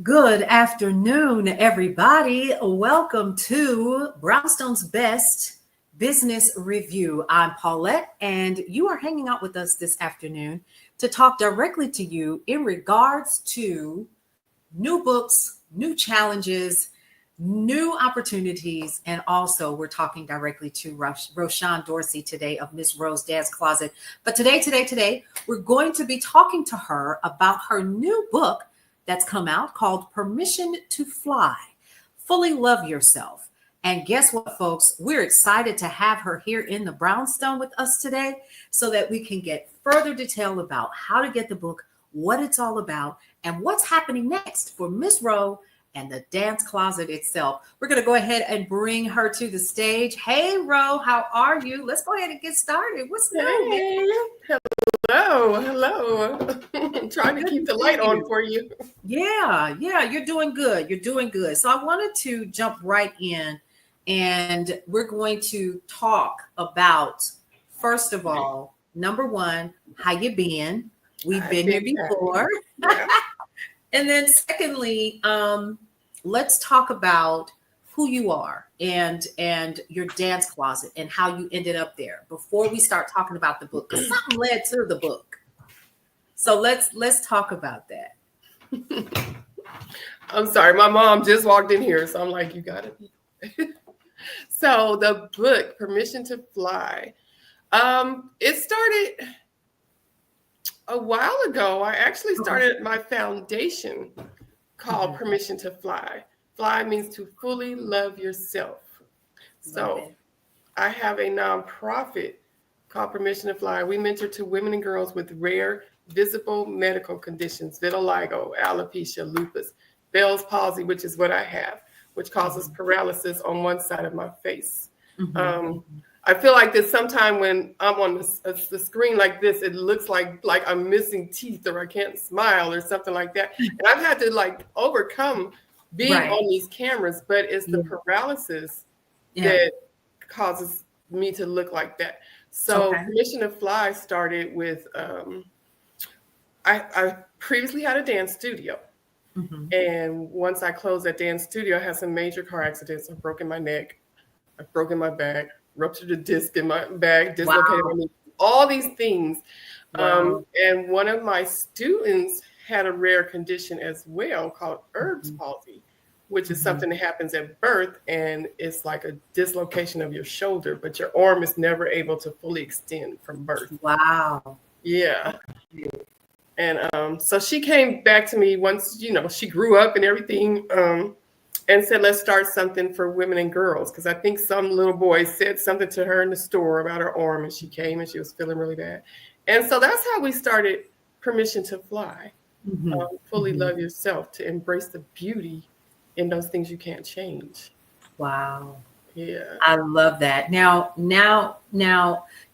Good afternoon, everybody. Welcome to Brownstone's Best Business Review. I'm Paulette, and you are hanging out with us this afternoon to talk directly to you in regards to new books, new challenges, new opportunities, and also we're talking directly to Roshawn Dorsey today of Miss Rose Dance Closet. But today, we're going to be talking to her about her new book that's come out called Permission to Fly, Fully Love Yourself. And guess what, folks? We're excited to have her here in the Brownstone with us today so that we can get further detail about how to get the book, what it's all about, and what's happening next for Miss Rowe and the dance closet itself. We're going to go ahead and bring her to the stage. Hey, Rowe, how are you? Let's go ahead and get started. What's new, man? Hello. I'm trying to keep the light on for you. Yeah, you're doing good. You're doing good. So I wanted to jump right in and we're going to talk about, first of all, number one, how you been? We've been here before. Yeah. And then secondly, let's talk about who you are and your dance closet and how you ended up there before we start talking about the book, because something led to the book. So let's talk about that. I'm sorry, my mom just walked in here, so I'm like, you got it. So the book, Permission to Fly, it started a while ago. I actually started my foundation called Permission to Fly. Fly means to fully love yourself. So I have a nonprofit called Permission to Fly. We mentor to women and girls with rare visible medical conditions, vitiligo, alopecia, lupus, Bell's palsy, which is what I have, which causes paralysis on one side of my face. I feel like that sometime when I'm on the screen like this, it looks like I'm missing teeth or I can't smile or something like that. And I've had to overcome being on these cameras, but it's the paralysis that causes me to look like that. So Permission to Fly started with, I previously had a dance studio. And once I closed that dance studio, I had some major car accidents. I've broken my neck, I've broken my back, ruptured a disc in my back, dislocated my knee, all these things. And one of my students had a rare condition as well called Erb's palsy, which is something that happens at birth, and it's like a dislocation of your shoulder, but your arm is never able to fully extend from birth. Wow. Yeah. And so she came back to me once, she grew up and everything, and said, let's start something for women and girls. Because I think some little boy said something to her in the store about her arm, and she came and she was feeling really bad. And so that's how we started Permission to Fly. Fully love yourself, to embrace the beauty in those things you can't change. Wow. Yeah. I love that. Now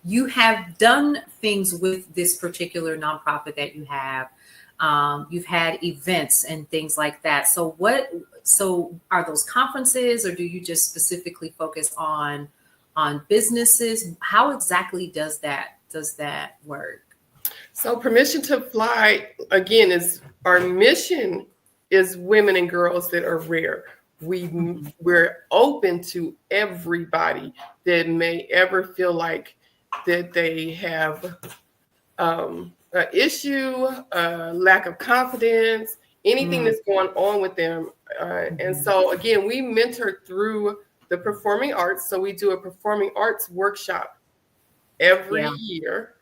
you have done things with this particular nonprofit that you have. You've had events and things like that. So are those conferences, or do you just specifically focus on businesses? How exactly does that work? So Permission to Fly, again, is our mission is women and girls that are rare. We're open to everybody that may ever feel like that they have an issue, lack of confidence, anything that's going on with them. And so, again, we mentor through the performing arts. So we do a performing arts workshop every year,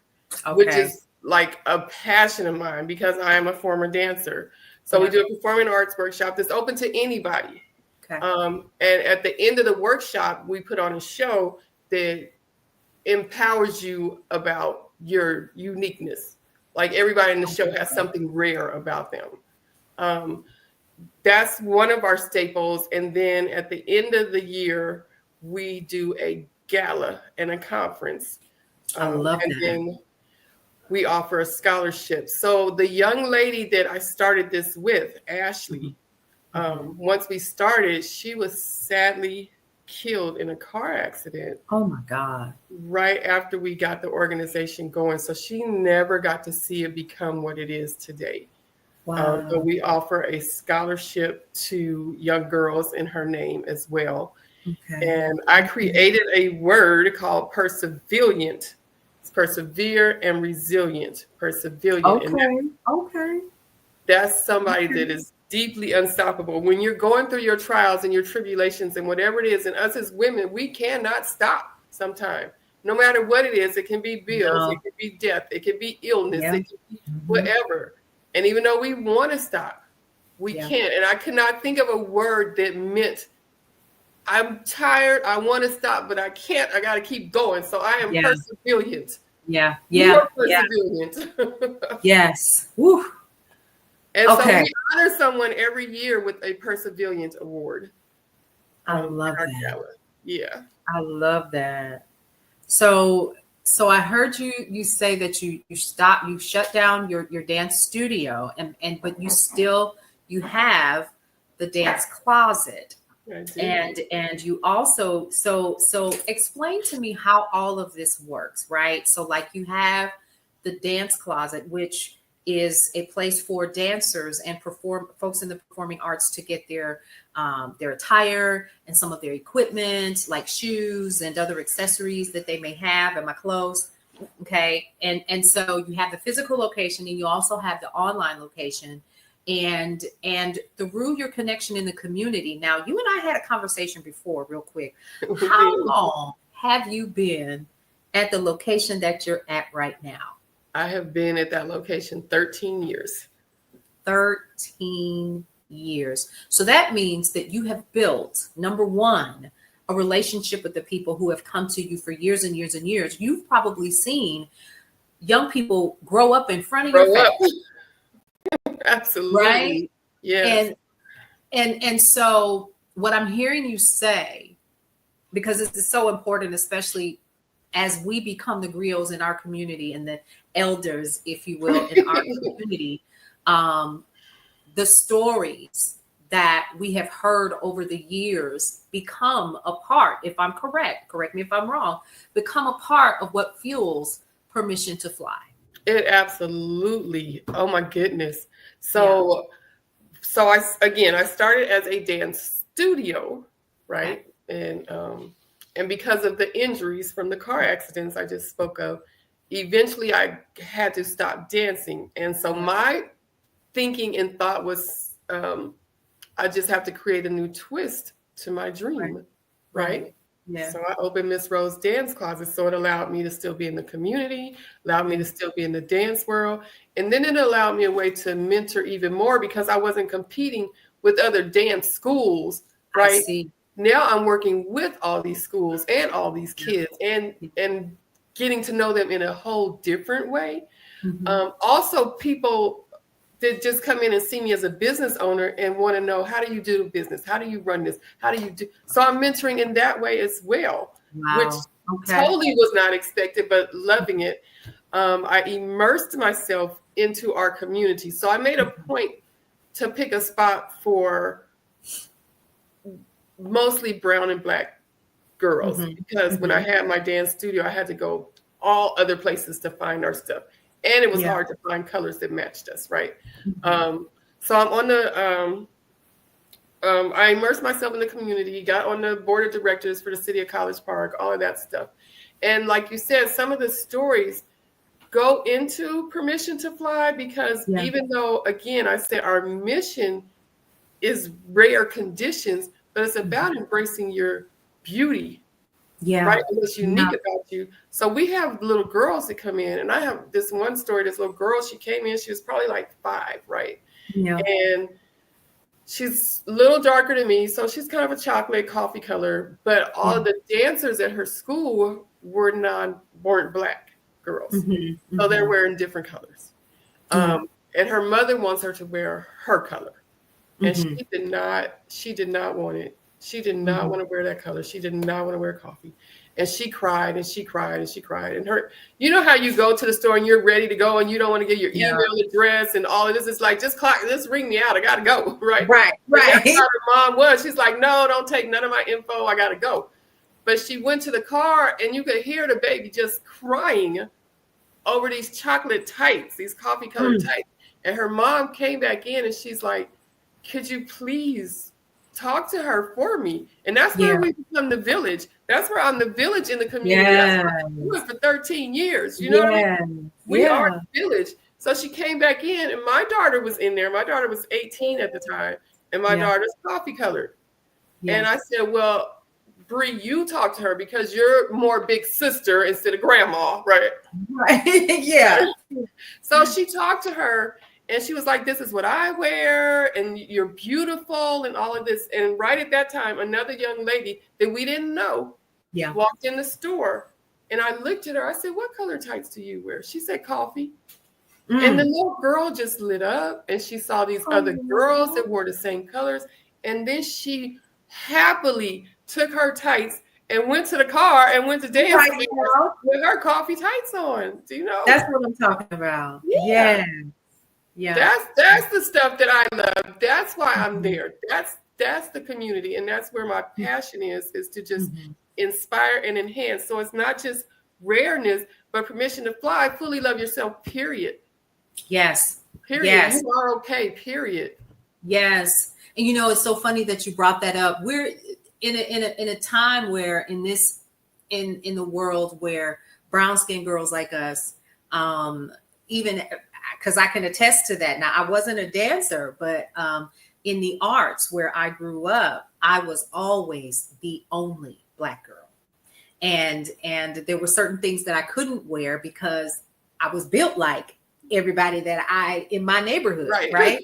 which is like a passion of mine because I am a former dancer. So we do a performing arts workshop that's open to anybody. And at the end of the workshop, we put on a show that empowers you about your uniqueness. Like everybody in the show has something rare about them. That's one of our staples. And then at the end of the year, we do a gala and a conference. I love that. Then we offer a scholarship. So the young lady that I started this with, Ashley, once we started, she was sadly killed in a car accident. Oh my God. Right after we got the organization going. So she never got to see it become what it is today. Wow. But we offer a scholarship to young girls in her name as well. Okay. And I created a word called perseverant. It's persevere and resilient. Perseverant. And Okay. Okay. that's somebody Okay. that is deeply unstoppable. When you're going through your trials and your tribulations and whatever it is, and us as women, we cannot stop sometimes. No matter what it is, it can be bills, No. it can be death, it can be illness, Yeah. it can be Mhm. whatever. And even though we want to stop, we Yeah. can't. And I could not think of a word that meant I'm tired, I want to stop, but I can't. I got to keep going. So I am Yeah. perseverant. Yeah. You Yeah. are Yeah. perseverant. Yes. Woo. And so Okay. we honor someone every year with a Perseverance Award I in love our that. gala. Yeah. I love that. So I heard you say that you shut down your dance studio and but you have the dance closet. I do. And you also so explain to me how all of this works, right? So like you have the dance closet, which is a place for dancers and perform folks in the performing arts to get their attire and some of their equipment, like shoes and other accessories that they may have, and my clothes. Okay, and so you have the physical location, and you also have the online location, and through your connection in the community. Now, you and I had a conversation before, real quick. We How do. long have you been at the location that you're at right now? I have been at that location 13 years. 13 years. So that means that you have built, number one, a relationship with the people who have come to you for years and years and years. You've probably seen young people grow up in front of your Grow up. face, Absolutely. right? Yes. And so what I'm hearing you say, because this is so important, especially as we become the griots in our community and the elders, if you will, in our community, the stories that we have heard over the years become a part, if I'm correct me if I'm wrong, become a part of what fuels Permission to Fly. It absolutely. Oh my goodness. Yeah. So I started as a dance studio, right? And because of the injuries from the car accidents I just spoke of, eventually I had to stop dancing. And so my thinking and thought was I just have to create a new twist to my dream, right? Yeah. So I opened Miss Rose Dance Closet, so it allowed me to still be in the community, allowed me to still be in the dance world, and then it allowed me a way to mentor even more because I wasn't competing with other dance schools, I right? see. Now I'm working with all these schools and all these kids and getting to know them in a whole different way. Mhm. Also, people that just come in and see me as a business owner and want to know, how do you do business? How do you run this? How do you do? So I'm mentoring in that way as well, which Wow. Okay. totally was not expected, but loving it. I immersed myself into our community. So I made a point to pick a spot for mostly brown and black girls because when I had my dance studio, I had to go all other places to find our stuff. And it was hard to find colors that matched us, right? So I'm on the, I immersed myself in the community, got on the board of directors for the city of College Park, all of that stuff. And like you said, some of the stories go into Permission to Fly because even though, again, I said our mission is rare conditions, but it's about embracing your beauty. Yeah. Right. And what's unique about you. So we have little girls that come in, and I have this one story, this little girl, she came in, she was probably like 5, right? Yeah. And she's a little darker than me. So she's kind of a chocolate coffee color, but all of the dancers at her school weren't black girls. So they're wearing different colors. And her mother wants her to wear her color. And she did not want it. She did not want to wear that color. She did not want to wear coffee. And she cried and she cried and she cried. And you know how you go to the store and you're ready to go and you don't want to get your email address and all of this. It's like, just ring me out. I got to go. Right. That's how her mom was. She's like, no, don't take none of my info. I got to go. But she went to the car and you could hear the baby just crying over these chocolate tights, these coffee colored tights. And her mom came back in and she's like, could you please talk to her for me? And that's where Yeah. we become the village. That's where I'm the village in the community. Yeah. That's what I've been doing for 13 years. You know what I mean? We are the village. So she came back in and my daughter was in there. My daughter was 18 at the time and my daughter's coffee colored. Yeah. And I said, well, Bree, you talk to her because you're more big sister instead of grandma, right? Right. Yeah. So she talked to her and she was like, this is what I wear and you're beautiful and all of this. And right at that time, another young lady that we didn't know walked in the store. And I looked at her. I said, what color tights do you wear? She said, coffee. And the little girl just lit up and she saw these other girls that wore the same colors. And then she happily took her tights and went to the car and went to dance with her coffee tights on. Do you know? That's what I'm talking about. Yeah. That's the stuff that I love. That's why I'm there. That's the community. And that's where my passion is to just inspire and enhance. So it's not just rareness, but permission to fly. Fully love yourself, period. Yes. Period. Yes. You are okay, period. Yes. And you know, it's so funny that you brought that up. We're in a time where in the world where brown skinned girls like us, even because I can attest to that. Now, I wasn't a dancer, but in the arts where I grew up, I was always the only Black girl. And there were certain things that I couldn't wear because I was built like everybody that in my neighborhood, right? Right.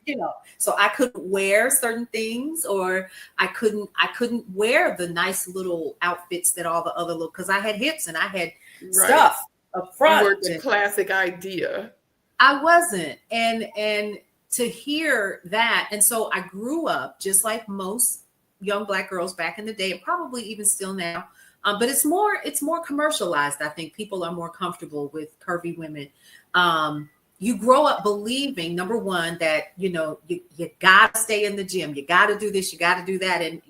You know, so I couldn't wear certain things, or I couldn't wear the nice little outfits that all the other little, because I had hips and I had stuff up front. You were the classic idea. I wasn't, and to hear that, and so I grew up just like most young Black girls back in the day, and probably even still now. But it's more commercialized. I think people are more comfortable with curvy women. You grow up believing, number one, that, you know, you gotta stay in the gym. You gotta do this, you gotta do that. And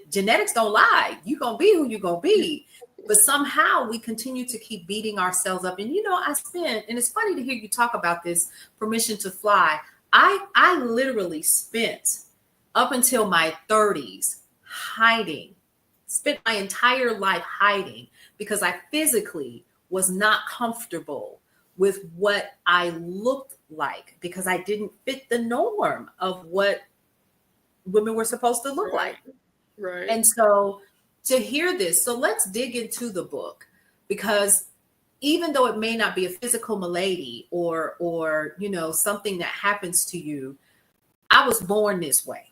genetics don't lie. You're gonna be who you're gonna be. But somehow we continue to keep beating ourselves up. And, you know, and it's funny to hear you talk about this permission to fly. I literally spent up until my 30s spent my entire life hiding because I physically was not comfortable with what I looked like, because I didn't fit the norm of what women were supposed to look like. Right. And so to hear this, so let's dig into the book, because even though it may not be a physical malady or you know, something that happens to you, I was born this way.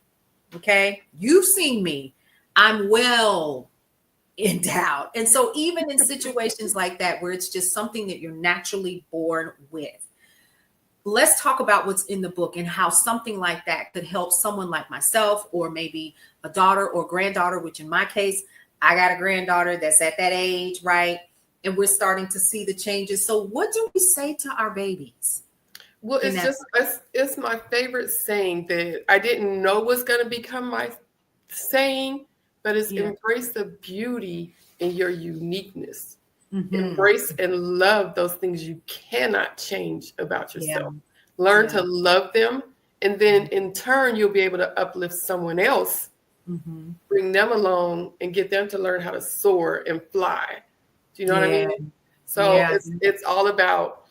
Okay. You've seen me. I'm well endowed. And so even in situations like that, where it's just something that you're naturally born with, let's talk about what's in the book and how something like that could help someone like myself, or maybe a daughter or granddaughter, which in my case, I got a granddaughter that's at that age, right? And we're starting to see the changes. So what do we say to our babies? Well, it's my favorite saying that I didn't know was going to become my saying, but it's embrace the beauty in your uniqueness. Mm-hmm. Embrace and love those things you cannot change about yourself. Learn to love them. And then in turn, you'll be able to uplift someone else, bring them along and get them to learn how to soar and fly. Do you know what I mean? So it's all about,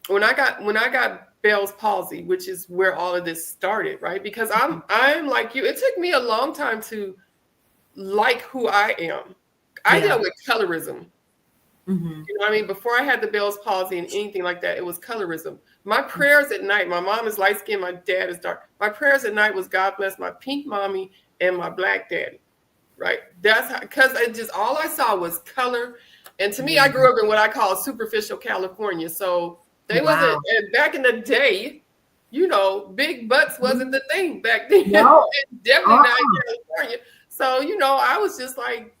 when I got Bell's palsy, which is where all of this started, right? Because I'm like you. It took me a long time to like who I am. I dealt with colorism. You know what I mean? Before I had the Bell's palsy and anything like that, it was colorism. My prayers at night, my mom is light skinned, my dad is dark. My prayers at night was, God bless my pink mommy and my Black daddy, right? That's how, because it just, all I saw was color. And to me, I grew up in what I call superficial California. So they wasn't, and back in the day, you know, big butts wasn't the thing back then. No. Definitely not in California. So, you know, I was just like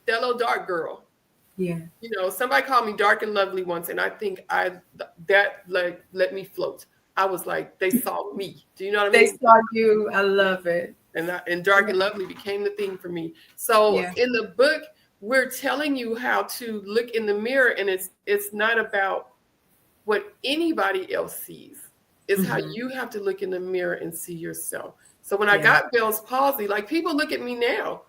that little dark girl. Yeah. You know, somebody called me dark and lovely once, and I think that let me float. I was like, they saw me. Do you know what I mean? They saw you. I love it. And dark and lovely became the thing for me. So in the book, we're telling you how to look in the mirror, and it's not about what anybody else sees. It's how Mm-hmm. you have to look in the mirror and see yourself. So when I got Bell's palsy, like people look at me now,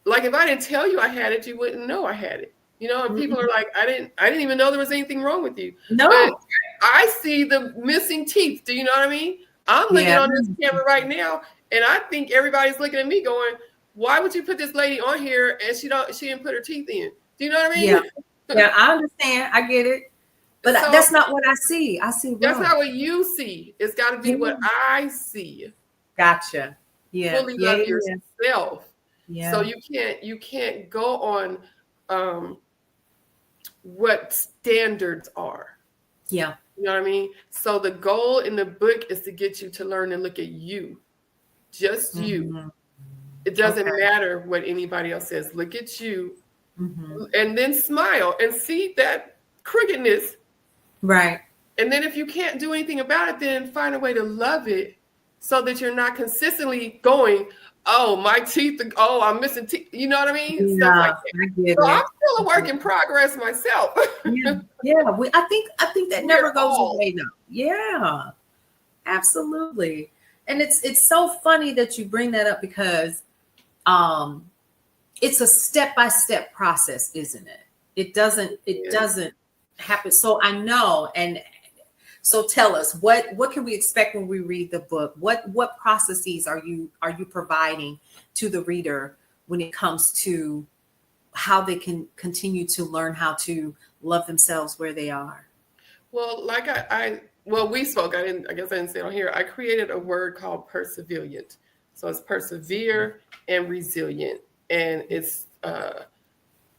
like if I didn't tell you I had it, you wouldn't know I had it. You know, and people are like, I didn't even know there was anything wrong with you. No. But I see the missing teeth. Do you know what I mean? I'm looking on this camera right now, and I think everybody's looking at me going, why would you put this lady on here and she didn't put her teeth in? Do you know what I mean? Yeah, I understand. I get it. But So, that's not what I see. I see that's wrong. not what you see. It's got to be what I see. Gotcha. Yeah. Fully love yourself. Yeah. So you can't go on what standards are. Yeah. You know what I mean? So the goal in the book is to get you to learn and look at you. Just you. Mm-hmm. It doesn't matter what anybody else says. Look at you. Mm-hmm. And then smile and see that crookedness. Right. And then if you can't do anything about it, then find a way to love it so that you're not consistently going, oh, my teeth, oh, I'm missing teeth. You know what I mean? Yeah, Stuff like that. So I'm still a work in progress myself. I think that never goes away though. Yeah, absolutely. And it's so funny that you bring that up because it's a step-by-step process, isn't it? It doesn't happen. So I know, and so tell us what can we expect when we read the book? What processes are you providing to the reader when it comes to how they can continue to learn how to love themselves where they are? Well, like we spoke. I guess I didn't say it on here. I created a word called perseverant. So it's persevere and resilient, and it's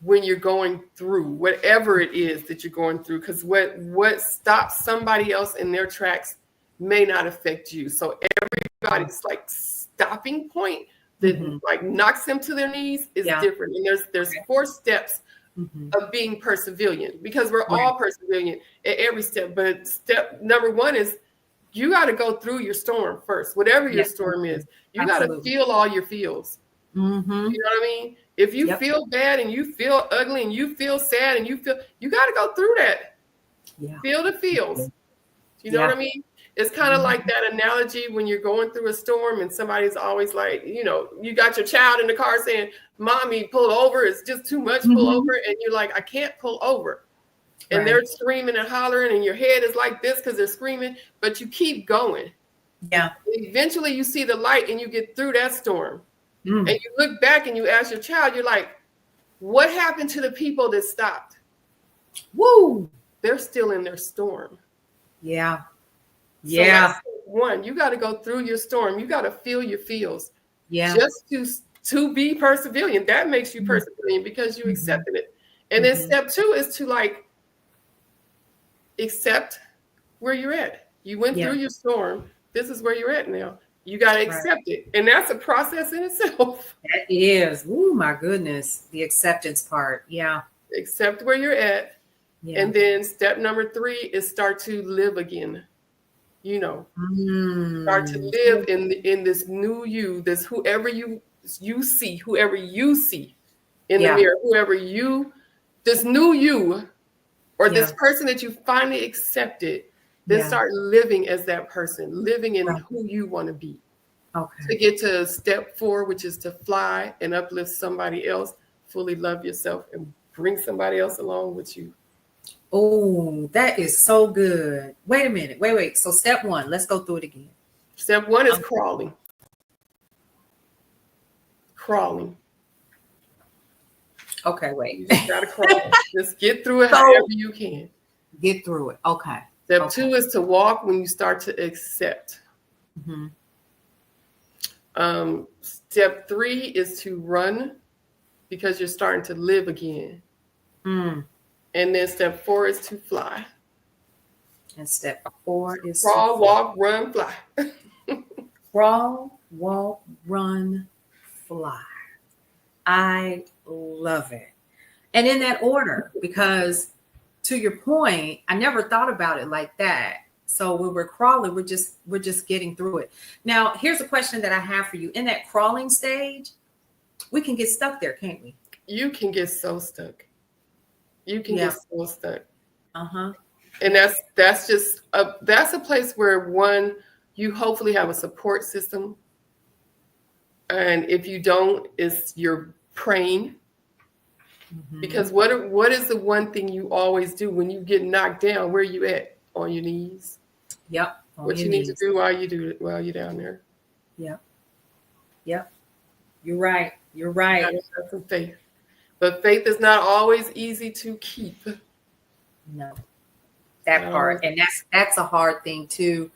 when you're going through whatever it is that you're going through, because what stops somebody else in their tracks may not affect you. So everybody's like stopping point that like knocks them to their knees is different. And there's 4 steps of being perseverant, because we're all perseverant at every step. But step number 1 is you got to go through your storm first, whatever your storm is. You got to feel all your feels. You know what I mean? If you feel bad and you feel ugly and you feel sad and you got to go through that. Feel the feels. You know what I mean? It's kind of like that analogy when you're going through a storm and somebody's always like, you got your child in the car saying, Mommy, pull over. It's just too much, pull over. And you're like, I can't pull over. And they're screaming and hollering and your head is like this because they're screaming, but you keep going. Yeah. Eventually you see the light and you get through that storm. And you look back and you ask your child, you're like, what happened to the people that stopped? Woo! They're still in their storm. Yeah. So that's one, you got to go through your storm. You got to feel your feels. Yeah. Just to be perseverant. That makes you perseverant because you accepted it. And then step 2 is to like accept where you're at. You went through your storm. This is where you're at now. You got to accept it. And that's a process in itself. That is. Oh, my goodness. The acceptance part. Yeah. Accept where you're at. Yeah. And then step number 3 is start to live again. Start to live in this new you, this whoever you see in the mirror, this new you, or this person that you finally accepted. Then start living as that person, living in who you want to be. Okay. To get to step 4, which is to fly and uplift somebody else, fully love yourself and bring somebody else along with you. Oh, that is so good. Wait a minute. Wait. So step 1, let's go through it again. Step 1 is crawling. Crawling. Okay, wait. You just gotta crawl. Just get through it however you can. Get through it. Okay. Step 2 is to walk when you start to accept. Step 3 is to run because you're starting to live again. And then step 4 is to fly. And step 4 is crawl, walk, run, fly. Crawl, walk, run, fly. I love it. And in that order, because to your point, I never thought about it like that. So when we're crawling, we're just getting through it. Now, here's a question that I have for you. In that crawling stage, we can get stuck there, can't we? You can get so stuck. You can get so stuck. And that's just that's a place where you hopefully have a support system. And if you don't, you're praying. Mm-hmm. Because what is the one thing you always do when you get knocked down? Where are you at? On your knees. Yep. What you need to do while you're down there. Yep. Yep. You're right. You're right. You gotta have some faith. But faith is not always easy to keep. No. That part. And that's a hard thing too.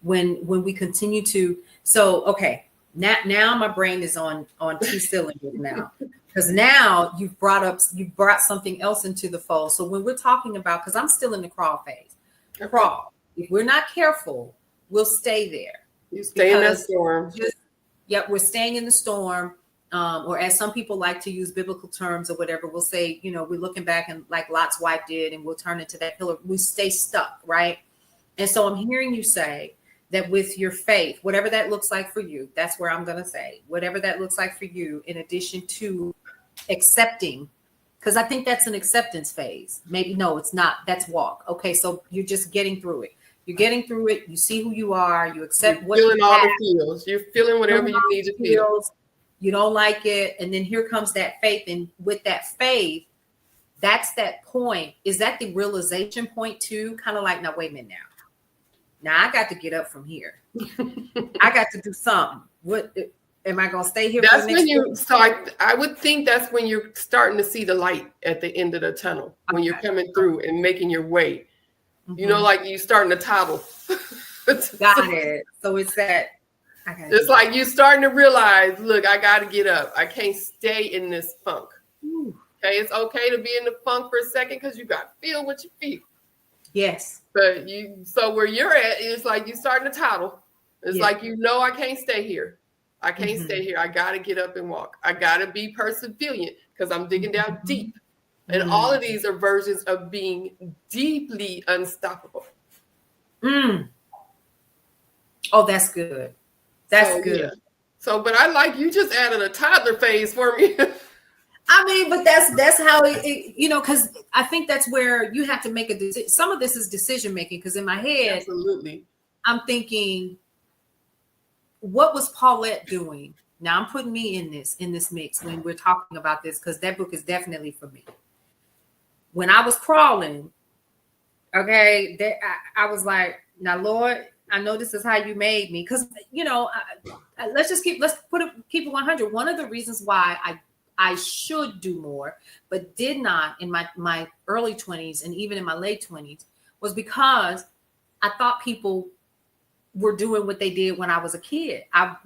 When we continue to, so okay, now my brain is on two cylinders now. Because now you've brought something else into the fold. So when we're talking about, because I'm still in the crawl phase. Okay. Crawl. If we're not careful, we'll stay there. You stay in that storm. Yep, we're staying in the storm. Or as some people like to use biblical terms or whatever, we'll say, we're looking back and like Lot's wife did, and we'll turn into that pillar. We stay stuck, right? And so I'm hearing you say that with your faith, whatever that looks like for you, that's where I'm going to say, whatever that looks like for you, in addition to accepting, because I think that's an acceptance phase. Maybe no, it's not. That's walk. Okay, so you're just getting through it. You're getting through it. You see who you are. You accept what you're feeling all the feels. You're feeling whatever you need to feel. You don't like it. And then here comes that faith. And with that faith, that's that point. Is that the realization point too? Kind of like, now, wait a minute now. Now I got to get up from here. I got to do something. What am I going to stay here? That's when you start. I would think that's when you're starting to see the light at the end of the tunnel, when you're coming through and making your way. Mm-hmm. Like you starting to toddle. Got it. So it's that. It's like you're starting to realize, look, I got to get up. I can't stay in this funk. Ooh. Okay, it's okay to be in the funk for a second because you got to feel what you feel. Yes. But so where you're at, it's like you're starting to toddle. It's like, I can't stay here. I can't stay here. I got to get up and walk. I got to be perseverant because I'm digging down deep. And all of these are versions of being deeply unstoppable. Oh, that's good. That's good. Yeah. So, but I like you just added a toddler phase for me. I mean, but that's how it because I think that's where you have to make a decision. Some of this is decision making, because in my head, absolutely, I'm thinking, what was Paulette doing? Now I'm putting me in this mix when we're talking about this, because that book is definitely for me. When I was crawling, okay, I was like, now Lord, I know this is how you made me, because let's keep it 100. One of the reasons why I should do more, but did not in my early 20s and even in my late 20s, was because I thought people were doing what they did when I was a kid. I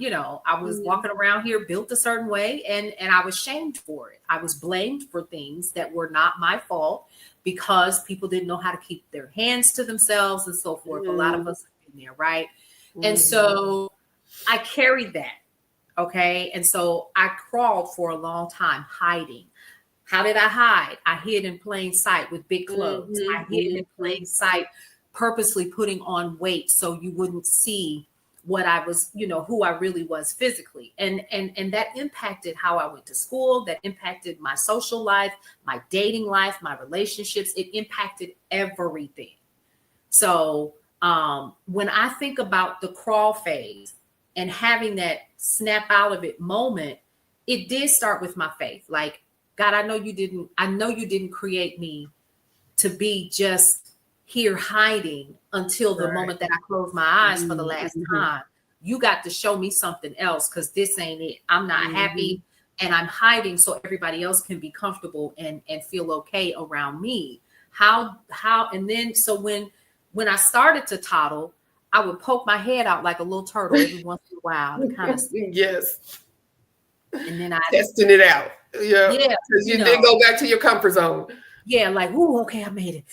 was walking around here built a certain way, and I was shamed for it. I was blamed for things that were not my fault because people didn't know how to keep their hands to themselves and so forth. A lot of us have been there, right? And so I carried that. Okay. And so I crawled for a long time hiding. How did I hide? I hid in plain sight with big clothes. I hid in plain sight, purposely putting on weight so you wouldn't see what I was, who I really was physically. And that impacted how I went to school. That impacted my social life, my dating life, my relationships. It impacted everything. So when I think about the crawl phase and having that snap out of it moment, it did start with my faith. Like, God, I know you didn't create me to be just here hiding until the moment that I close my eyes for the last time. You got to show me something else, because this ain't it. I'm not happy, and I'm hiding so everybody else can be comfortable and feel okay around me. And then so when I started to toddle, I would poke my head out like a little turtle every once in a while to kind of yes. And then I testing it out. Yeah. Because you did go back to your comfort zone. Yeah, like, ooh, okay, I made it.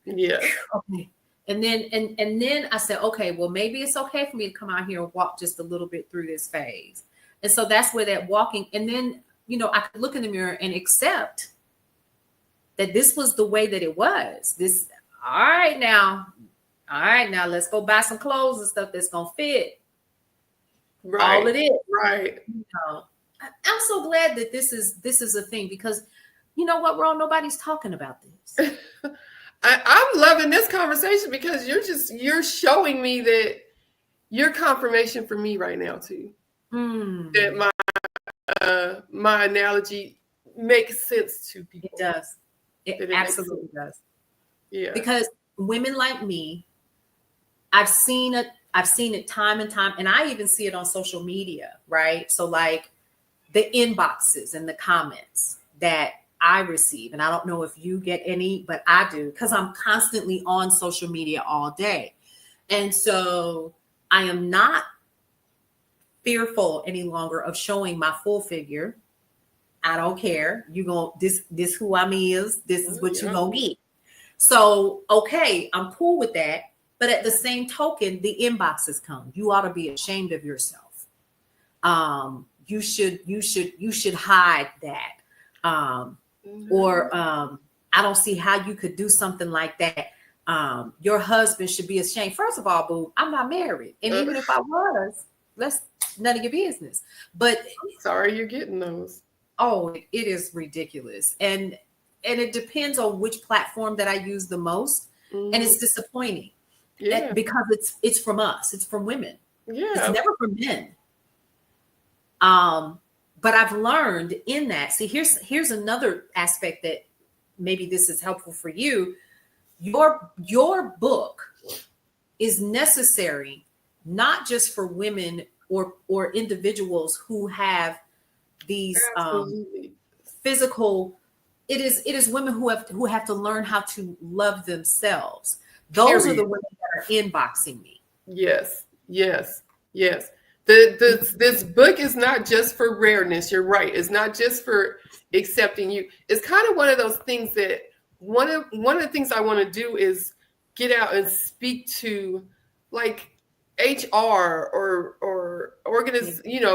Yeah. Okay. And then I said, okay, well, maybe it's okay for me to come out here and walk just a little bit through this phase. And so that's where that walking, and then, I could look in the mirror and accept that this was the way that it was. All right, now, let's go buy some clothes and stuff that's going to fit. Right. All it is. Right. I'm so glad that this is a thing, because you know what, Ron, nobody's talking about this. I'm loving this conversation because you're showing me that you're confirmation for me right now too. That my analogy makes sense to people. It does. It absolutely does. Yeah. Because women like me, I've seen it time and time, and I even see it on social media, right? So like the inboxes and the comments that I receive, and I don't know if you get any, but I do, because I'm constantly on social media all day. And so I am not fearful any longer of showing my full figure. I don't care. You go, this who I'm is, this is what you gonna get. So, okay, I'm cool with that. But at the same token, the inboxes come. You ought to be ashamed of yourself. You should hide that. Or I don't see how you could do something like that. Your husband should be ashamed. First of all, boo, I'm not married. And even if I was, that's none of your business. But I'm sorry you're getting those. Oh, it is ridiculous. And it depends on which platform that I use the most. And it's disappointing. Yeah. Because it's from us. It's from women. Yeah. It's never from men. But I've learned in that. See, here's another aspect that maybe this is helpful for you. Your book is necessary not just for women or individuals who have these physical. It is women who have to learn how to love themselves. Those are the women that are inboxing me. Yes. This book is not just for rareness. You're right. It's not just for accepting you. It's kind of one of those things that one of the things I want to do is get out and speak to like HR or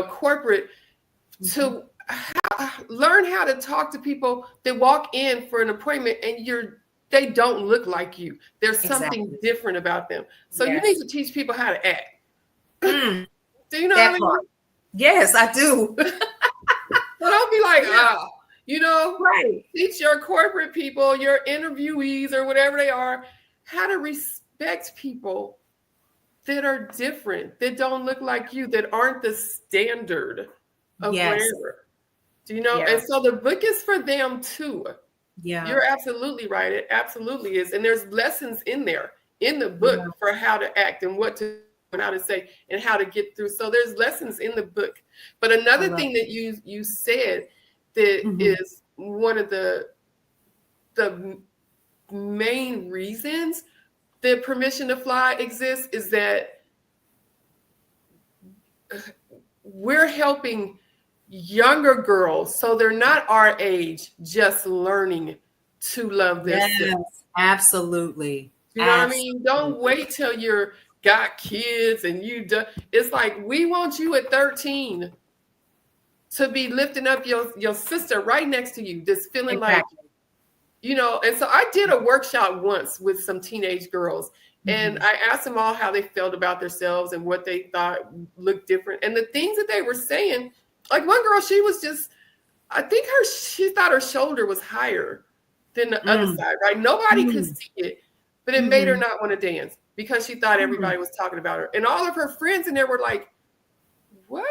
corporate to learn how to talk to people that walk in for an appointment and they don't look like you. There's something different about them. So you need to teach people how to act. Do you know what I mean? Yes, I do. So don't be like, right. Teach your corporate people, your interviewees or whatever they are, how to respect people that are different, that don't look like you, that aren't the standard of whatever. Do you know? Yeah. And so the book is for them too. Yeah. You're absolutely right. It absolutely is. And there's lessons in there in the book for how to act and what to and how to say and how to get through. So there's lessons in the book. But another thing that you said that is one of the main reasons that Permission to Fly exists is that we're helping younger girls, so they're not our age, just learning to love themselves. Yes, absolutely. You know what I mean? Don't wait till you're got kids and it's like we want you at 13 to be lifting up your sister right next to you, just feeling like, and so I did a workshop once with some teenage girls and I asked them all how they felt about themselves and what they thought looked different. And the things that they were saying, like one girl, she was just, I think she thought her shoulder was higher than the other side, right? Nobody could see it, but it made her not want to dance because she thought everybody was talking about her. And all of her friends in there were like, what?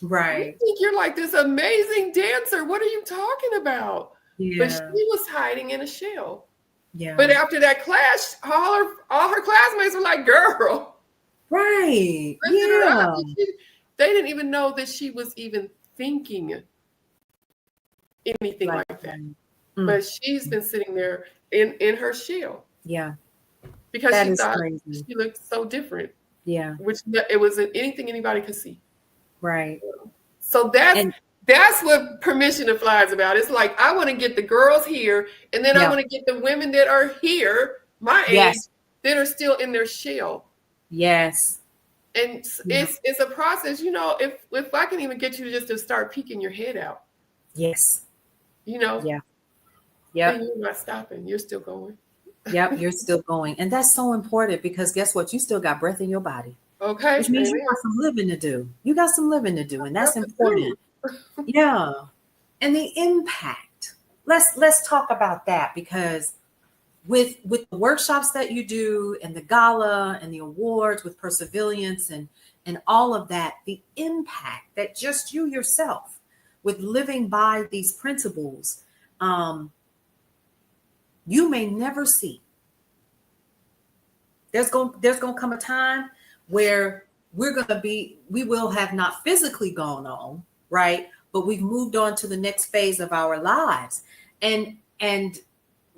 Right. You think you're like this amazing dancer. What are you talking about? Yeah. But she was hiding in a shell. Yeah. But after that class, all her classmates were like, girl. Right. Yeah. They didn't even know that she was even thinking anything like that. But she's been sitting there in her shell. Yeah. Because she thought she looked so different. Yeah. Which it wasn't anything anybody could see. Right. So that's what Permission to Fly is about. It's like, I want to get the girls here, and then I want to get the women that are here, my age, that are still in their shell. Yes. And it's a process, if I can even get you just to start peeking your head out. Yes. Yeah. Yep. You're not stopping. You're still going. Yep. You're still going. And that's so important because guess what? You still got breath in your body. Okay. Which means you got some living to do. You got some living to do. And that's important. Yeah. And the impact. Let's talk about that because with the workshops that you do and the gala and the awards with Perseverance and all of that, the impact that just you yourself with living by these principles, you may never see. There's going to come a time where we will have not physically gone on, right? But we've moved on to the next phase of our lives, and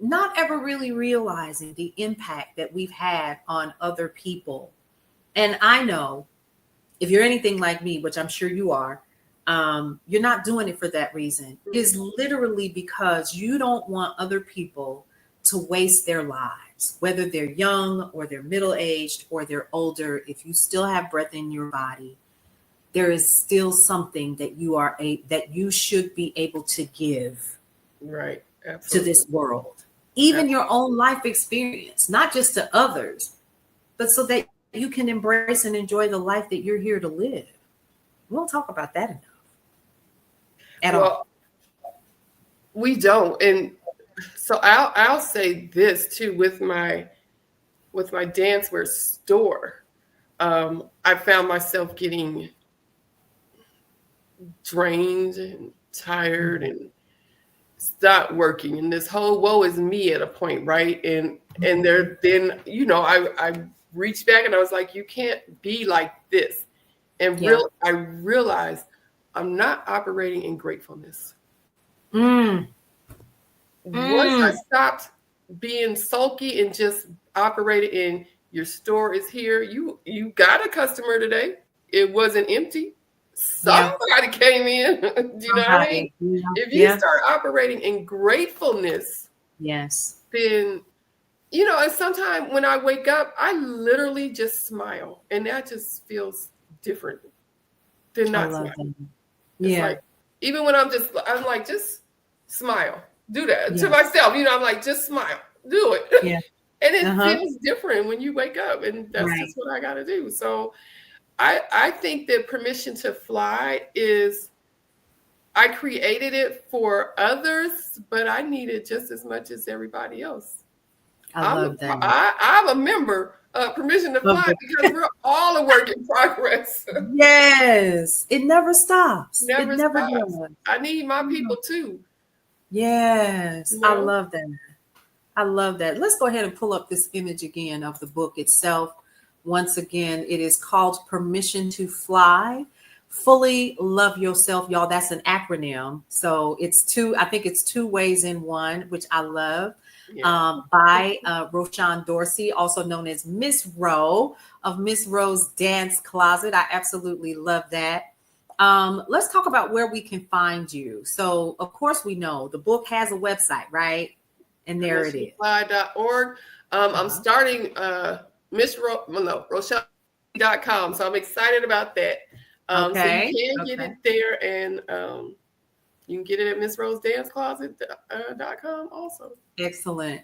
not ever really realizing the impact that we've had on other people. And I know if you're anything like me, which I'm sure you are, you're not doing it for that reason. It's literally because you don't want other people to waste their lives, whether they're young or they're middle-aged or they're older. If you still have breath in your body, there is still something that you should be able to give right, to this world, even your own life experience, not just to others, but so that you can embrace and enjoy the life that you're here to live. We don't talk about that enough at all. We don't. And so I'll say this too, with my dancewear store, I found myself getting drained and tired and stopped working, and this whole woe is me at a point, right? And then I reached back and I was like, you can't be like this. And I realized I'm not operating in gratefulness. Once I stopped being sulky and just operated in, your store is here. You got a customer today. It wasn't empty. Somebody came in. Do you know what I mean? Yeah. If you start operating in gratefulness, then, and sometimes when I wake up, I literally just smile, and that just feels different than not smiling. It's like, even when I'm like, just smile. Do that to myself. I'm like, just smile. Do it. Yeah. And it feels different when you wake up, and that's just what I got to do. So I think that Permission to Fly is, I created it for others, but I need it just as much as everybody else. I love that. I'm a member of Permission to Fly because we're all a work in progress. Yes. It never stops. It never stops. I need my people too. Yes. I love that. I love that. Let's go ahead and pull up this image again of the book itself. Once again, it is called Permission to Fly. Fully Love Yourself, y'all. That's an acronym. So it's two ways in one, which I love. By Roshawn Dorsey, also known as Miss Ro of Miss Ro's Dance Closet. I absolutely love that. Let's talk about where we can find you. So, of course, we know the book has a website, right? And there it is. Roshawn.org. I'm starting Roshawn.com. So I'm excited about that. So you can get it there, and you can get it at MissRoseDanceCloset.com also. Excellent.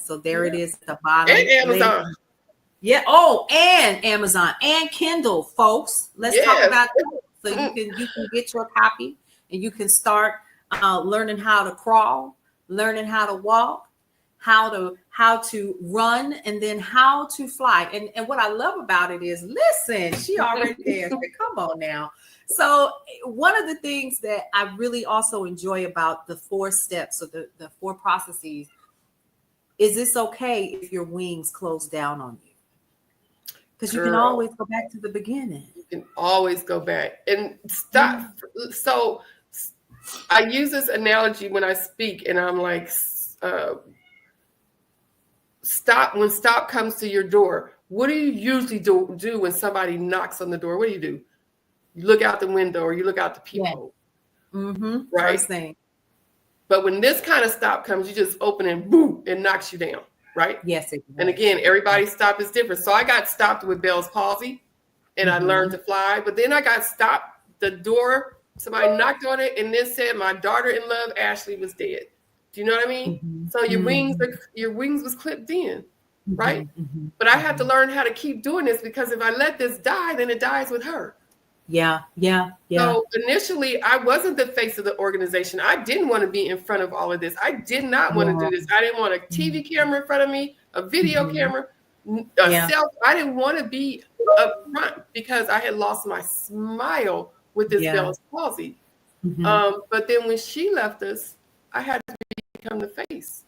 So there it is at the bottom. And Amazon. Yeah. Oh, and Amazon and Kindle, folks. Let's talk about that. So you can get your copy, and you can start learning how to crawl, learning how to walk, how to run, and then how to fly. And what I love about it is, listen, she already danced. Come on now. So one of the things that I really also enjoy about the 4 steps, or the 4 processes, is it's okay if your wings close down on you. Because you can always go back to the beginning. You can always go back and stop. So I use this analogy when I speak, and I'm like, stop. When stop comes to your door, what do you usually do when somebody knocks on the door? What do? You look out the window, or you look out the people. Right? First thing. But when this kind of stop comes, you just open and boom, it knocks you down. Right? Yes. And again, everybody's stop is different. So I got stopped with Bell's palsy, and I learned to fly. But then I got stopped. The door, somebody knocked on it, and then said my daughter-in-law Ashley was dead. Do you know what I mean? So your wings was clipped in, right? But I had to learn how to keep doing this, because if I let this die, then it dies with her. Yeah. Yeah. Yeah. So initially, I wasn't the face of the organization. I didn't want to be in front of all of this. I did not want to Yeah. do this. I didn't want a TV camera in front of me, a video Mhm. camera, Yeah. I didn't want to be up front because I had lost my smile with this Yeah. Bell's palsy. Mhm. But then when she left us, I had to become the face.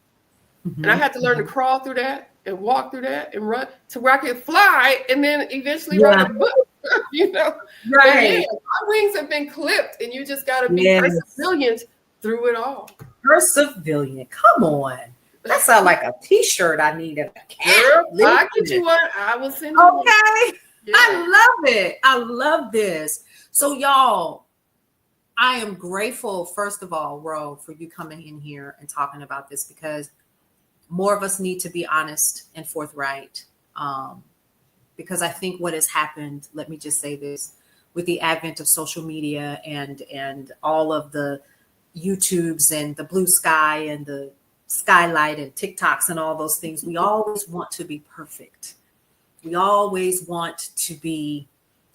And I Mhm. had to learn to Mhm. crawl through that and walk through that and run to where I could fly and then eventually write Yeah. a book, you know. But yeah, Right. my wings have been clipped and you just got to be Yes. perseverant through it all. Perseverant. Come on. That sounds like a t-shirt I need at a camp. Girl, I get Listen. you one. I will send you one. Okay. Yeah. I love it. I love this. So, y'all, I am grateful, first of all, Ro, for you coming in here and talking about this, because more of us need to be honest and forthright. Because I think what has happened, let me just say this, with the advent of social media and all of the YouTubes and the blue sky and the skylight and TikToks and all those things, we always want to be perfect. We always want to be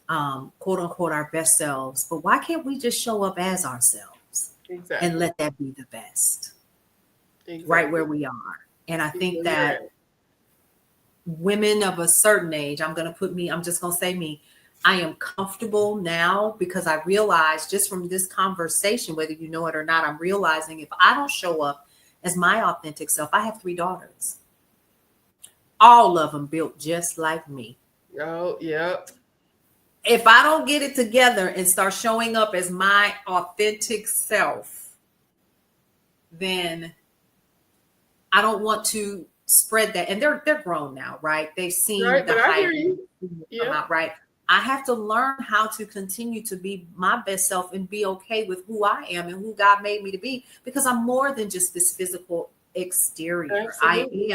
quote unquote our best selves. But why can't we just show up as ourselves Exactly. and let that be the best? Exactly. Right where we are. And I think that Right. women of a certain age, I'm just going to say me, I am comfortable now because I realize just from this conversation, whether you know it or not, I'm realizing if I don't show up as my authentic self, I have 3 daughters, all of them built just like me. Oh, yep. If I don't get it together and start showing up as my authentic self, then I don't want to spread that. And they're grown now, right? They've seen Right, the but I hype hear you. come Yeah. out, right? I have to learn how to continue to be my best self and be okay with who I am and who God made me to be, because I'm more than just this physical exterior. Absolutely.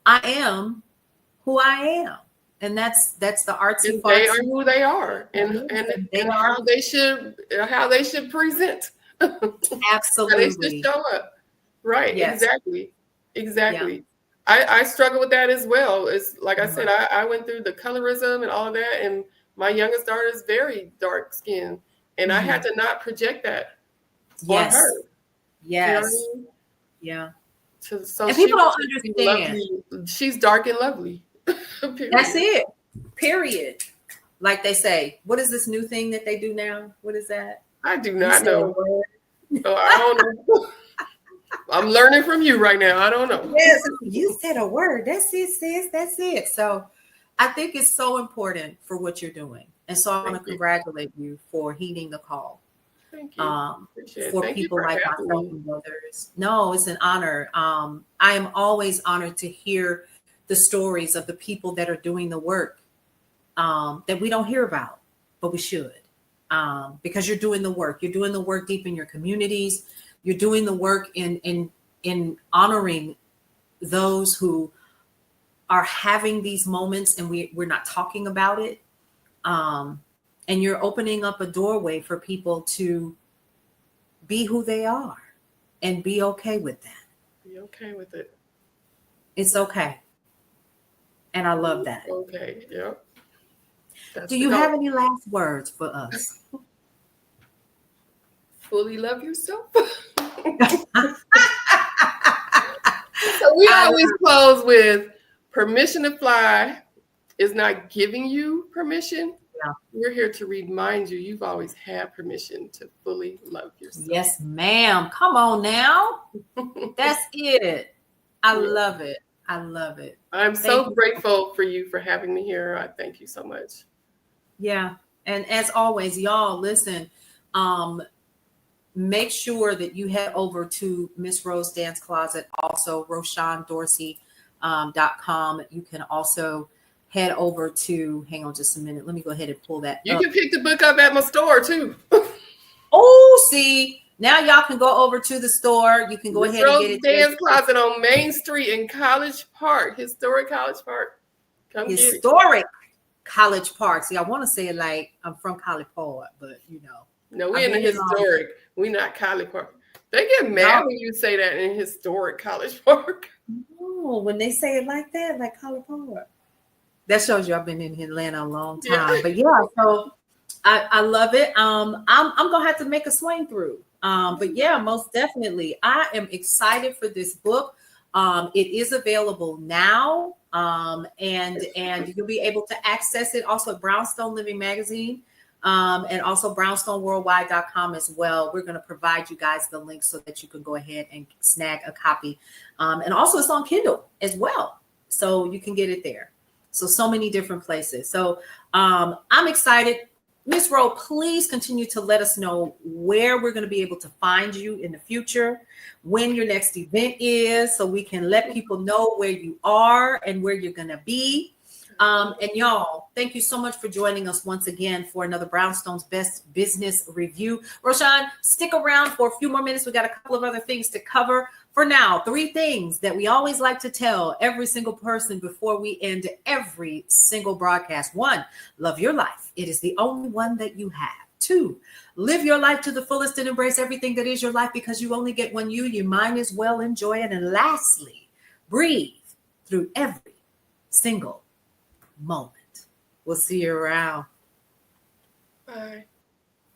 I am who I am. And that's the artsy And they are fartsy. who they are, and They are how they should present, how they should absolutely. show up. Right, Yes. Yeah. exactly. I struggle with that as well. It's like I said, Mhm. I went through the colorism and all of that, and my youngest daughter is very dark skinned, and I had Mhm. to not project that on her. Yes. You know what I Yes. mean? Yeah. So And she people would don't just be understand. lovely. She's dark and lovely. That's Period. it. Period. Like they say, what is this new thing that they do now? What is that? I do You not said a know. word. Oh, I don't know. I'm learning from you right now. I don't know. Yes, you said a word. That's it, sis. That's it. So I think it's so important for what you're doing. And so I want Thank to you. congratulate you for heeding the call. Thank you. Um, Appreciate it. for Thank you people for like having myself me. and others. No, it's an honor. I am always honored to hear the stories of the people that are doing the work that we don't hear about, but we should, because you're doing the work. You're doing the work deep in your communities. You're doing the work in honoring those who are having these moments, and we're not talking about it. Um, and you're opening up a doorway for people to be who they are and be okay with that. Be okay with it. It's okay. And I love that. Okay. Yep. That's Do the you have goal. any last words for us? Fully love yourself. So we I always close with permission to fly is not giving you permission. love, We're here to remind you you've always had permission to fully love yourself. yes, ma'am. Come on now. That's it. I Yeah. love it. I love it. I'm Thank so you. grateful for you for having me here. I thank you so much. Yeah. And as always, y'all listen, make sure that you head over to Miss Rose Dance Closet, also Roshawn Dorsey .com. You can also head over to, hang on just a minute. Let me go ahead and pull that You up. can pick the book up at my store too. Oh, see, now y'all can go over to the store. You can go Miss ahead and Rose get it. Dance Closet on Main Street in College Park, historic College Park. Come get it. Historic College Park. See, I want to say it like I'm from College Park, but you know. No, we're I've in the been historic. We're not College Park. They get mad No. when you say that in historic College Park. Oh, when they say it like that, like College Park. That shows you I've been in Atlanta a long Yeah. time. But yeah, so I love it. I'm gonna have to make a swing through. But yeah, most definitely, I am excited for this book. It is available now, and you'll be able to access it also at Brownstone Living Magazine, and also brownstoneworldwide.com as well. We're going to provide you guys the link so that you can go ahead and snag a copy, and also it's on Kindle as well, so you can get it there. So many different places. So I'm excited. Miss Rowe, please continue to let us know where we're going to be able to find you in the future, when your next event is, so we can let people know where you are and where you're going to be. And y'all, thank you so much for joining us once again for another Brownstone's Best Business Review. Roshawn, stick around for a few more minutes. We got a couple of other things to cover. For now, 3 things that we always like to tell every single person before we end every single broadcast. 1, love your life. It is the only one that you have. 2, live your life to the fullest and embrace everything that is your life, because you only get one you might as well enjoy it. And lastly, breathe through every single moment. We'll see you around. Bye.